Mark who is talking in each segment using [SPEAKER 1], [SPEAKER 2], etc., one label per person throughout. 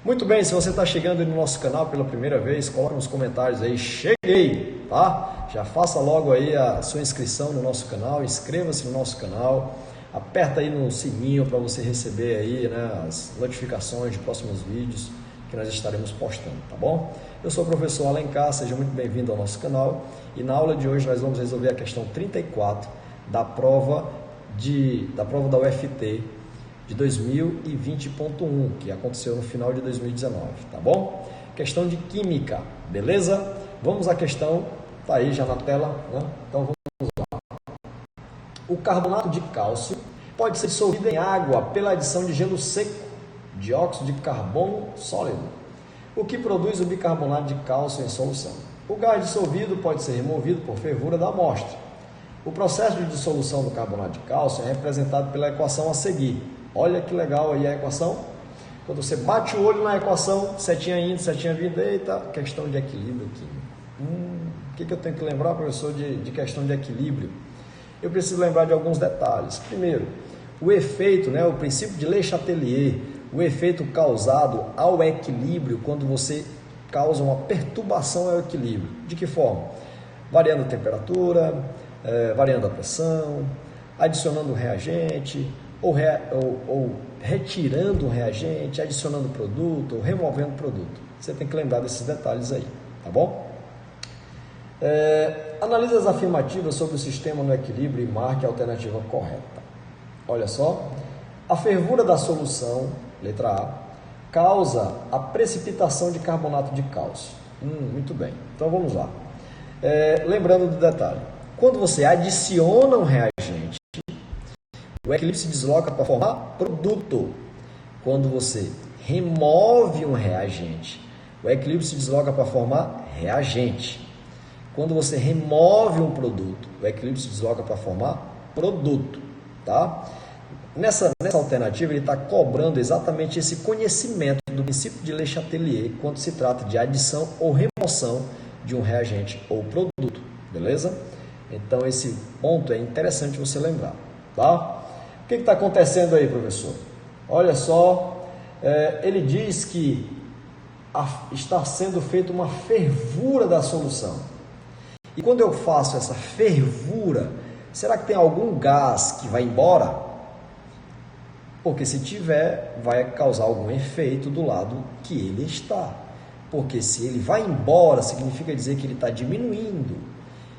[SPEAKER 1] Muito bem, se você está chegando no nosso canal pela primeira vez, coloque nos comentários aí, cheguei, tá? Já faça logo aí a sua inscrição no nosso canal, inscreva-se no nosso canal, aperta aí no sininho para você receber aí, né, as notificações de próximos vídeos que nós estaremos postando, tá bom? Eu sou o professor Alencar, seja muito bem-vindo ao nosso canal e na aula de hoje nós vamos resolver a questão 34 da prova da UFT de 2020.1, que aconteceu no final de 2019, tá bom? Questão de química, beleza? Vamos à questão, tá aí já na tela, né? Então vamos lá. O carbonato de cálcio pode ser dissolvido em água pela adição de gelo seco, dióxido de carbono sólido, o que produz o bicarbonato de cálcio em solução. O gás dissolvido pode ser removido por fervura da amostra. O processo de dissolução do carbonato de cálcio é representado pela equação a seguir. Olha que legal aí a equação. Quando você bate o olho na equação, setinha indo, setinha vindo, eita, questão de equilíbrio aqui. O que eu tenho que lembrar, professor, de questão de equilíbrio? Eu preciso lembrar de alguns detalhes. Primeiro, o efeito, né, o princípio de Le Chatelier, o efeito causado ao equilíbrio quando você causa uma perturbação ao equilíbrio. De que forma? Variando a temperatura, variando a pressão, adicionando um reagente, ou retirando um reagente, adicionando produto, ou removendo produto. Você tem que lembrar desses detalhes aí, tá bom? Analise as afirmativas sobre o sistema no equilíbrio e marque a alternativa correta. Olha só, a fervura da solução, letra A, causa a precipitação de carbonato de cálcio. Muito bem, então vamos lá. Lembrando do detalhe, quando você adiciona um reagente, o equilíbrio se desloca para formar produto. Quando você remove um reagente, o equilíbrio se desloca para formar reagente. Quando você remove um produto, o equilíbrio se desloca para formar produto, tá? Nessa alternativa, ele está cobrando exatamente esse conhecimento do princípio de Le Chatelier quando se trata de adição ou remoção de um reagente ou produto, beleza? Então, esse ponto é interessante você lembrar, tá? O que está acontecendo aí, professor? Olha só, ele diz que está sendo feita uma fervura da solução. E quando eu faço essa fervura, será que tem algum gás que vai embora? Porque se tiver, vai causar algum efeito do lado que ele está. Porque se ele vai embora, significa dizer que ele está diminuindo.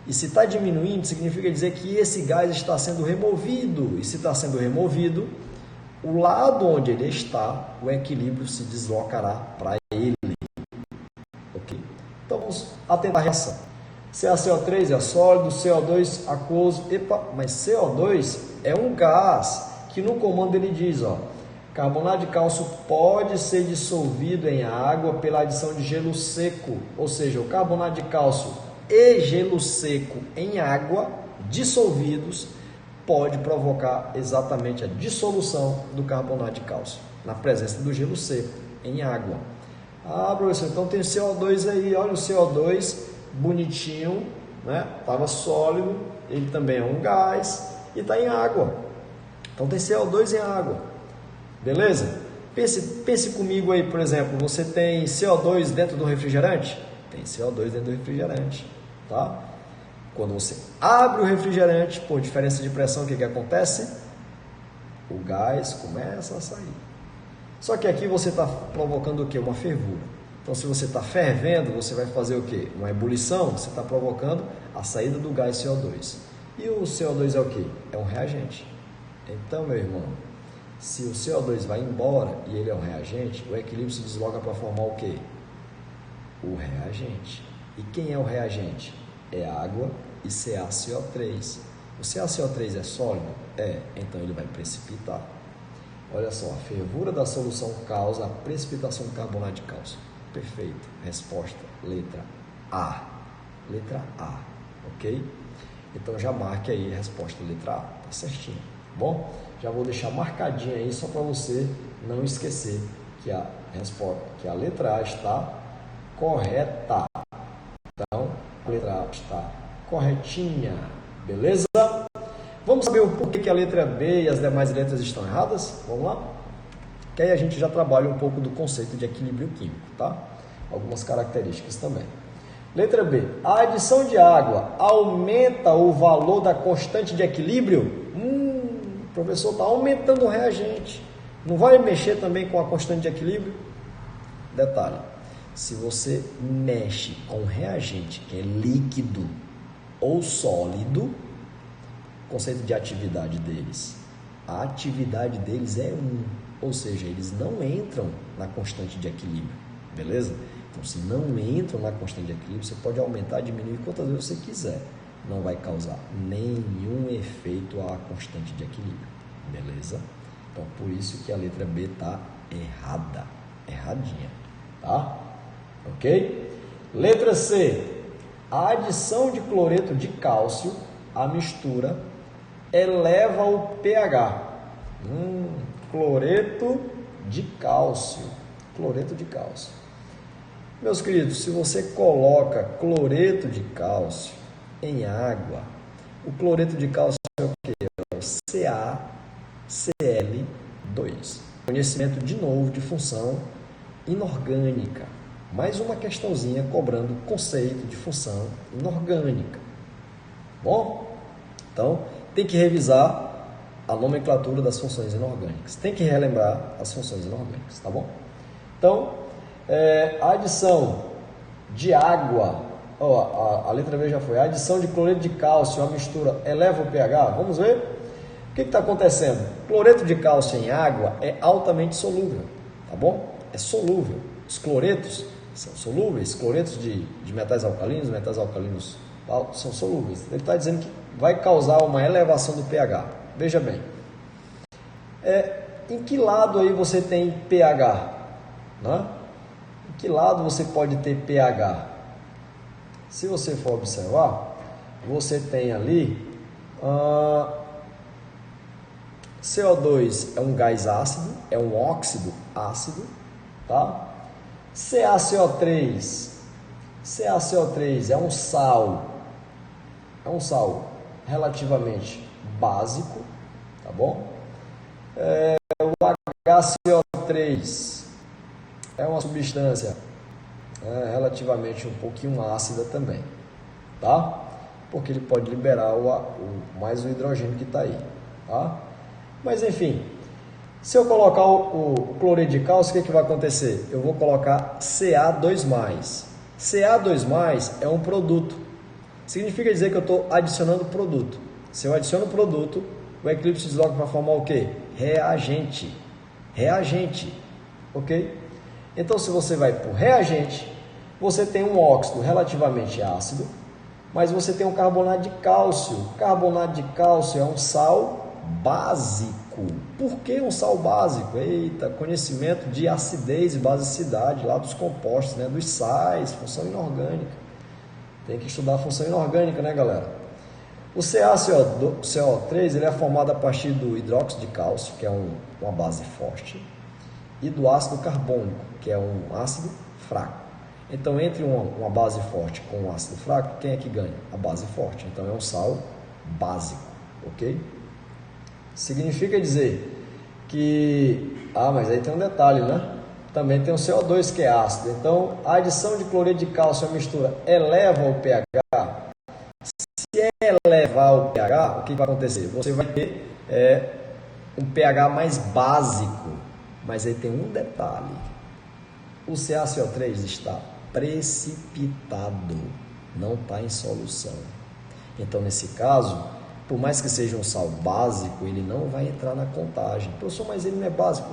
[SPEAKER 1] E se está diminuindo, significa dizer que esse gás está sendo removido. E se está sendo removido, o lado onde ele está, o equilíbrio se deslocará para ele. Ok? Então vamos atentar a reação. CaCO3 é sólido, CO2 aquoso. Epa, mas CO2 é um gás que no comando ele diz, ó, carbonato de cálcio pode ser dissolvido em água pela adição de gelo seco. Ou seja, o carbonato de cálcio e gelo seco em água dissolvidos pode provocar exatamente a dissolução do carbonato de cálcio na presença do gelo seco em água. Ah, professor, então tem CO2 aí, olha o CO2 bonitinho, né? Estava sólido, ele também é um gás e está em água. Então tem CO2 em água, beleza? Pense comigo aí, por exemplo, você tem CO2 dentro do refrigerante? Tem CO2 dentro do refrigerante, tá? Quando você abre o refrigerante, por diferença de pressão, o que acontece? O gás começa a sair. Só que aqui você está provocando o quê? Uma fervura. Então, se você está fervendo, você vai fazer o quê? Uma ebulição, você está provocando a saída do gás CO2. E o CO2 é o quê? É um reagente. Então, meu irmão, se o CO2 vai embora e ele é um reagente, o equilíbrio se desloca para formar o quê? O reagente. E quem é o reagente? É água e CaCO3. O CaCO3 é sólido? É, então ele vai precipitar. Olha só, a fervura da solução causa a precipitação do carbonato de cálcio. Perfeito. Resposta, letra A. Letra A, ok? Então já marque aí a resposta, letra A, tá certinho, bom? Já vou deixar marcadinho aí só para você não esquecer que a resposta, que a letra A está correta. Então, a letra A está corretinha, beleza? Vamos saber o porquê que a letra B e as demais letras estão erradas? Vamos lá? Que aí a gente já trabalha um pouco do conceito de equilíbrio químico, tá? Algumas características também. Letra B. A adição de água aumenta o valor da constante de equilíbrio? O professor está aumentando o reagente. Não vai mexer também com a constante de equilíbrio? Detalhe. Se você mexe com reagente que é líquido ou sólido, conceito de atividade deles. A atividade deles é 1, ou seja, eles não entram na constante de equilíbrio, beleza? Então, se não entram na constante de equilíbrio, você pode aumentar, diminuir quantas vezes você quiser. Não vai causar nenhum efeito à constante de equilíbrio, beleza? Então, por isso que a letra B está errada, erradinha, tá? Ok? Letra C. A adição de cloreto de cálcio à mistura eleva o pH. Cloreto de cálcio. Cloreto de cálcio. Meus queridos, se você coloca cloreto de cálcio em água, o cloreto de cálcio é o quê? É o CaCl2. Conhecimento de novo de função inorgânica. Mais uma questãozinha cobrando conceito de função inorgânica. Bom? Então, tem que revisar a nomenclatura das funções inorgânicas. Tem que relembrar as funções inorgânicas, tá bom? Então, a adição de água, a letra B já foi, a adição de cloreto de cálcio, a mistura eleva o pH, vamos ver? O que está acontecendo? Cloreto de cálcio em água é altamente solúvel, tá bom? É solúvel. Os cloretos são solúveis, cloretos de metais alcalinos são solúveis. Ele está dizendo que vai causar uma elevação do pH. Veja bem, em que lado aí você tem pH? Né? Em que lado você pode ter pH? Se você for observar, você tem ali CO2 é um gás ácido, é um óxido ácido, tá? CaCO3 é um sal relativamente básico, tá bom? O HCO3 é uma substância relativamente um pouquinho ácida também, tá? Porque ele pode liberar mais o hidrogênio que está aí, tá? Mas enfim, se eu colocar o cloreto de cálcio, o que vai acontecer? Eu vou colocar Ca2+. Ca2+ é um produto. Significa dizer que eu estou adicionando produto. Se eu adiciono produto, o equilíbrio se desloca para formar o quê? Reagente. Reagente. Ok? Então, se você vai para o reagente, você tem um óxido relativamente ácido, mas você tem um carbonato de cálcio. Carbonato de cálcio é um sal básico. Por que um sal básico? Eita, conhecimento de acidez e basicidade lá dos compostos, né? Dos sais, função inorgânica. Tem que estudar a função inorgânica, né, galera? O CaCO3 ele é formado a partir do hidróxido de cálcio, que é uma base forte, e do ácido carbônico, que é um ácido fraco. Então, entre uma base forte com um ácido fraco, quem é que ganha? A base forte. Então, é um sal básico, ok? Significa dizer que... mas aí tem um detalhe, né? Também tem o CO2 que é ácido. Então, a adição de cloreto de cálcio à mistura eleva o pH. Se elevar o pH, o que vai acontecer? Você vai ter um pH mais básico. Mas aí tem um detalhe. O CaCO3 está precipitado, não está em solução. Então, nesse caso, por mais que seja um sal básico, ele não vai entrar na contagem. Professor, mas ele não é básico?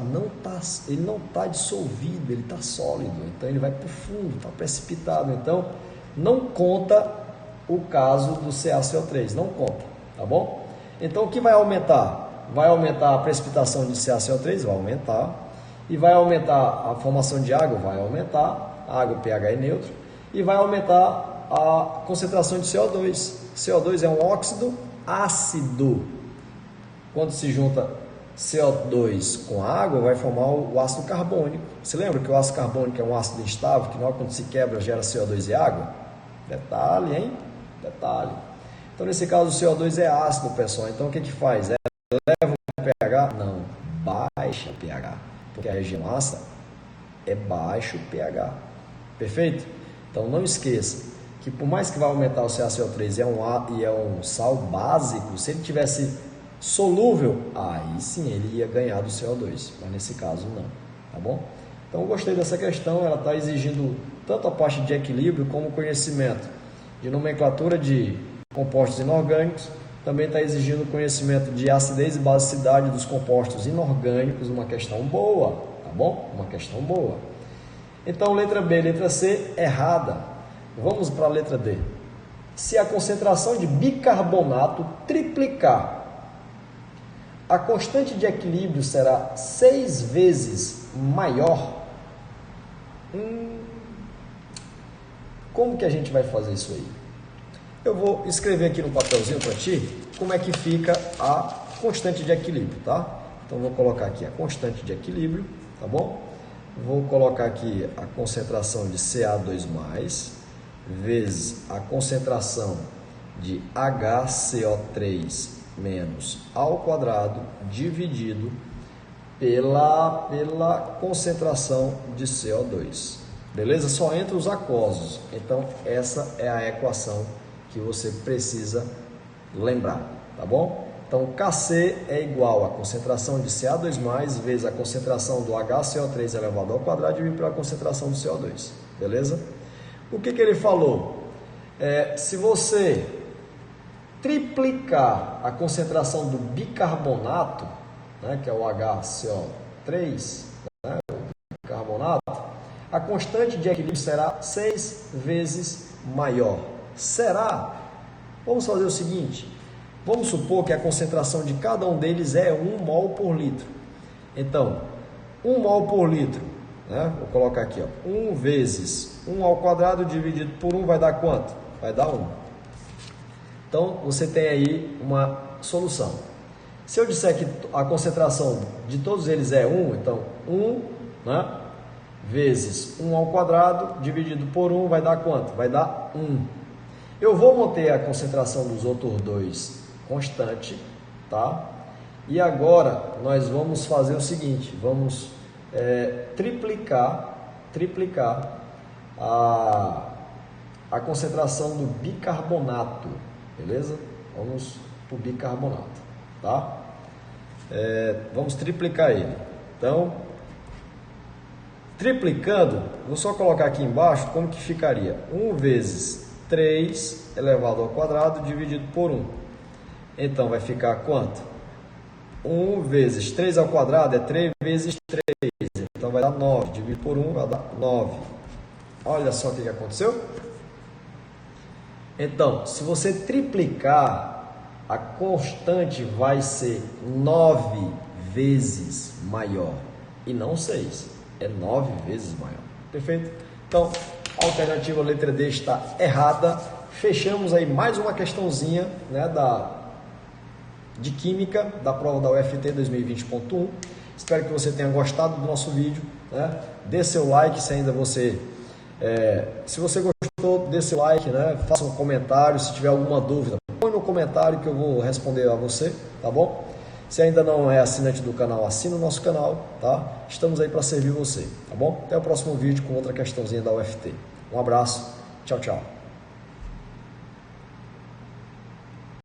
[SPEAKER 1] Ele não está dissolvido, ele está sólido. Então, ele vai para o fundo, está precipitado. Então, não conta o caso do CaCO3, não conta, tá bom? Então, o que vai aumentar? Vai aumentar a precipitação de CaCO3? Vai aumentar. E vai aumentar a formação de água? Vai aumentar. A água, o pH é neutro. E vai aumentar a concentração de CO2. CO2 é um óxido ácido. Quando se junta CO2 com água, vai formar o ácido carbônico. Você lembra que o ácido carbônico é um ácido instável, que quando se quebra gera CO2 e água? Detalhe, hein? Detalhe. Então, nesse caso, o CO2 é ácido, pessoal. Então, o que faz? Eleva o pH? Não, baixa o pH. porque a região massa é baixo pH. Perfeito? Então não esqueça que por mais que vai aumentar o CaCO3 e é um sal básico, se ele tivesse solúvel, aí sim ele ia ganhar do CO2, mas nesse caso não, tá bom? Então eu gostei dessa questão, ela está exigindo tanto a parte de equilíbrio como conhecimento de nomenclatura de compostos inorgânicos, também está exigindo conhecimento de acidez e basicidade dos compostos inorgânicos, uma questão boa, tá bom? Uma questão boa. Então, letra B, letra C, errada. Vamos para a letra D. Se a concentração de bicarbonato triplicar, a constante de equilíbrio será 6 vezes maior. Como que a gente vai fazer isso aí? Eu vou escrever aqui no papelzinho para ti como é que fica a constante de equilíbrio, tá? Então, vou colocar aqui a constante de equilíbrio, tá bom? Vou colocar aqui a concentração de Ca2+, vezes a concentração de HCO3 menos ao quadrado, dividido pela concentração de CO2. Beleza? Só entre os aquosos. Então, essa é a equação que você precisa lembrar, tá bom? Então, Kc é igual a concentração de Ca2+, vezes a concentração do HCO3 elevado ao quadrado, dividido pela concentração do CO2. Beleza? O que ele falou? Se você triplicar a concentração do bicarbonato, né, que é o HCO3, né, o bicarbonato, a constante de equilíbrio será 6 vezes maior. Será? Vamos fazer o seguinte, vamos supor que a concentração de cada um deles é 1 mol por litro. Então, 1 mol por litro, né, vou colocar aqui, ó, 1 vezes 1 ao quadrado dividido por 1 vai dar quanto? Vai dar 1. Então, você tem aí uma solução. Se eu disser que a concentração de todos eles é 1, então 1, né, vezes 1 ao quadrado dividido por 1 vai dar quanto? Vai dar 1. Eu vou manter a concentração dos outros dois constante, tá? E agora nós vamos fazer o seguinte, vamos triplicar a concentração do bicarbonato, beleza? Vamos para o bicarbonato, tá? Vamos triplicar ele. Então, triplicando, vou só colocar aqui embaixo como que ficaria. 1 vezes 3 elevado ao quadrado dividido por 1. Então, vai ficar quanto? 1 vezes 3 ao quadrado é 3 vezes 3. Então, vai dar 9. Dividido por 1 vai dar 9. Olha só o que aconteceu. Então, se você triplicar, a constante vai ser 9 vezes maior. E não 6. É 9 vezes maior. Perfeito? Então, a alternativa letra D está errada. Fechamos aí mais uma questãozinha, né, de Química, da prova da UFT 2020.1. Espero que você tenha gostado do nosso vídeo, né? Dê seu like se ainda você... se você gostou, dê seu like, né? Faça um comentário, se tiver alguma dúvida, põe no comentário que eu vou responder a você, tá bom? Se ainda não é assinante do canal, assina o nosso canal, tá? Estamos aí para servir você, tá bom? Até o próximo vídeo com outra questãozinha da UFT. Um abraço, tchau, tchau.